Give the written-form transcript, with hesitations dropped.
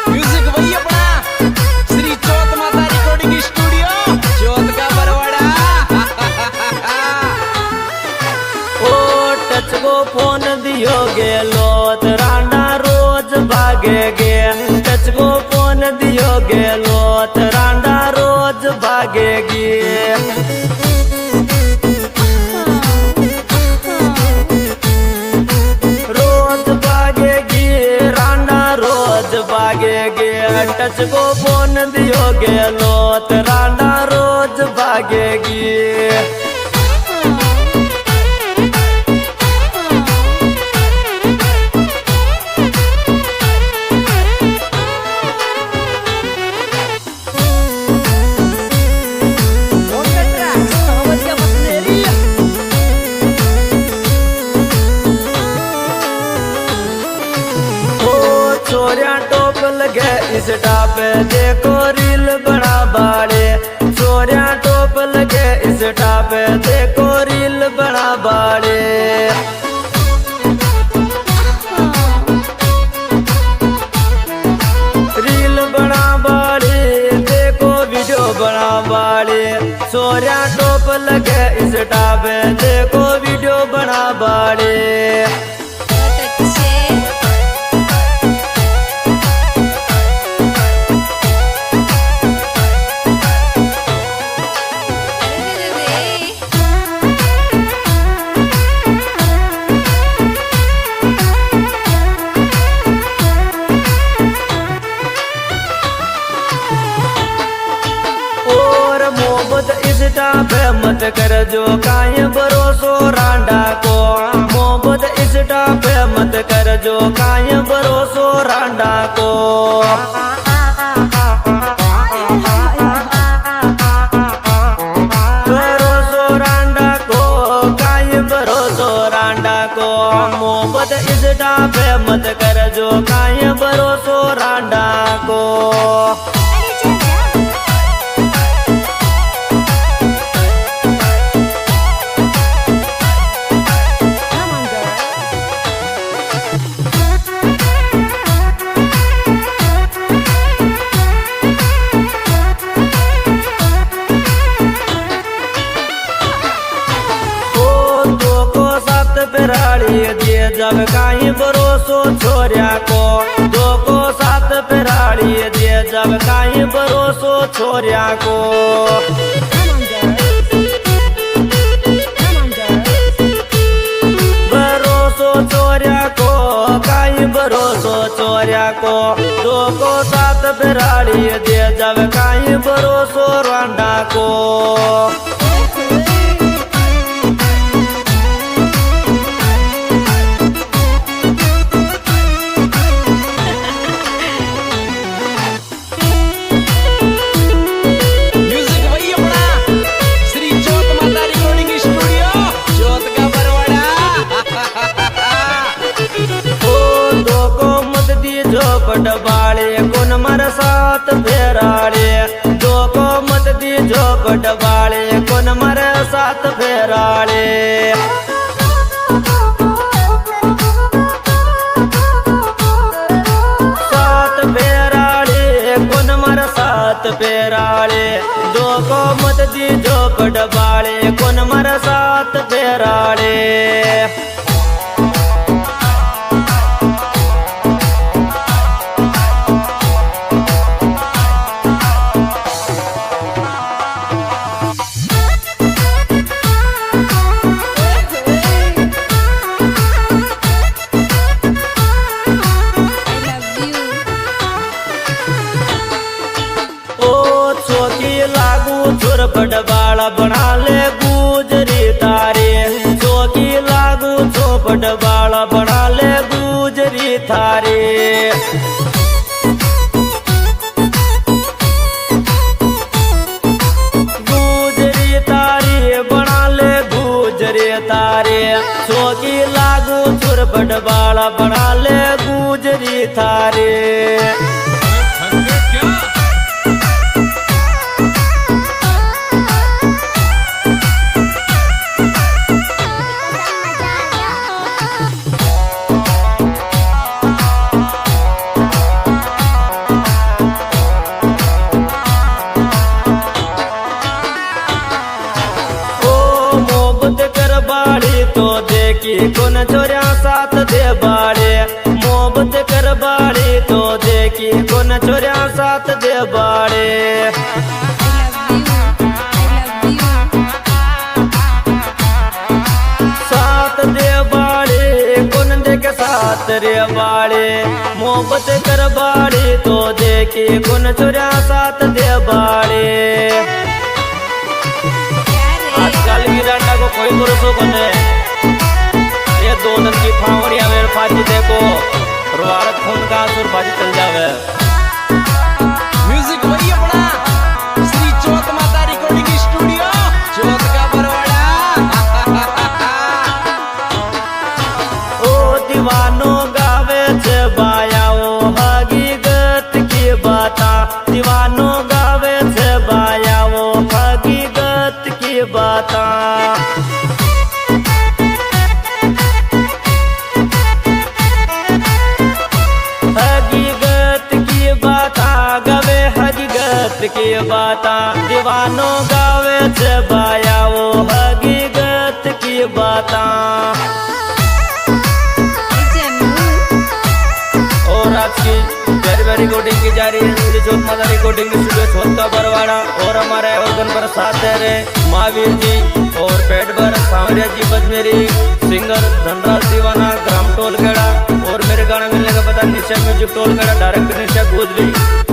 Music वही अपना श्री चौथ माता रिकॉर्डिंग स्टूडियो चौथ का बरवाड़ा। ओ टच को फोन दियो गेलो रांडा रोज भागे गे। टच को फोन दियो गेलो रांडा रोज भागेगी। टच को फोन दियो गेलो रांडा रोज भागेगी। छोरिया टोप लगे इस टापे देखो रील बना बाड़े। छोरिया टोप लगे इस टापे देखो रील बना बाड़े। रील बना बाड़े देखो वीडियो बना बाड़े। छोरिया टोप लगे इस टापे देखो वीडियो बना बाड़े। पे मत कर जो काये भरोसो रांडा को। मोहब्बत इस पे मत कर जो काये भरोसो रांडा को। भरोसो रांडा को काये भरोसो रांडा को। मोहब्बत इस पे मत कर जो काये भरोसो रांडा को। दिए जब काई भरोसो छोरिया को। दो को साथ पिराड़ी दिए जब काई भरोसो छोरिया को। भरोसो छोरिया को काई भरोसो छोरिया को। दो को साथ पिराड़ी दिए जब काई भरोसो रांडा को। झोपट बाड़े कौन मर साथ फेराड़े। दो को मत दी झोपट बाड़े कौन मर साथ फेराड़े। साथ फेराड़े कौन मर साथ फेराड़े। दो को मत दी झोपट बाड़े कौन मर साथ फेराड़े। पटवाला बना ले गुजरी तारे। चौकी लागू चौपट वाला बना ले गुजरी थारे। गुजरी तारे बना ले गुजरी तारे। चौकी लागू चौपट वाला बना ले गुजरी थारे। देखी कौन छोरिया साथ दे बाड़े मोहब्बत कर बाड़ी तो देखी कौन छोरिया साथ दे बाड़े साथ दे बाड़े कौन देखे साथ रे बाड़े मोहब्बत कर बाड़ी तो देखी कौन छोरिया साथ दे बाड़े आजकल की लड़का को कोई भरोसा को नहीं ये 2 दिन की फावड़िया मेरे फाजी देखो रुआरत खून का सुर बाजी चल जावे म्यूजिक वही अपना श्री चौथ माता रिकॉर्डिंग स्टूडियो चौथ का बरवाड़ा ओ दीवानो गावे छे बायाओ हकीकत की बाता दीवानो गावे छे बायाओ हकीकत की बाता हकीकत की बाता गवे हकीकत की बाता दीवानो गावे छे बायाओ हकीकत की बाता और आज की वेरी रिकॉर्डिंग की जा रही है श्री चौथ माता रिकॉर्डिंग स्टूडियो छोटा बरवाड़ा और हमारे ऑर्गन पर साथ दे रहे महावीर जी और पेट पर सांवरिया जी बजमेरी सिंगर धनराज दीवाना ग्राम टोलखेड़ा और मेरे गाना मिलने का पता निशा म्यूजिक टोलखेड़ा डायरेक्टर निशा गोजरी।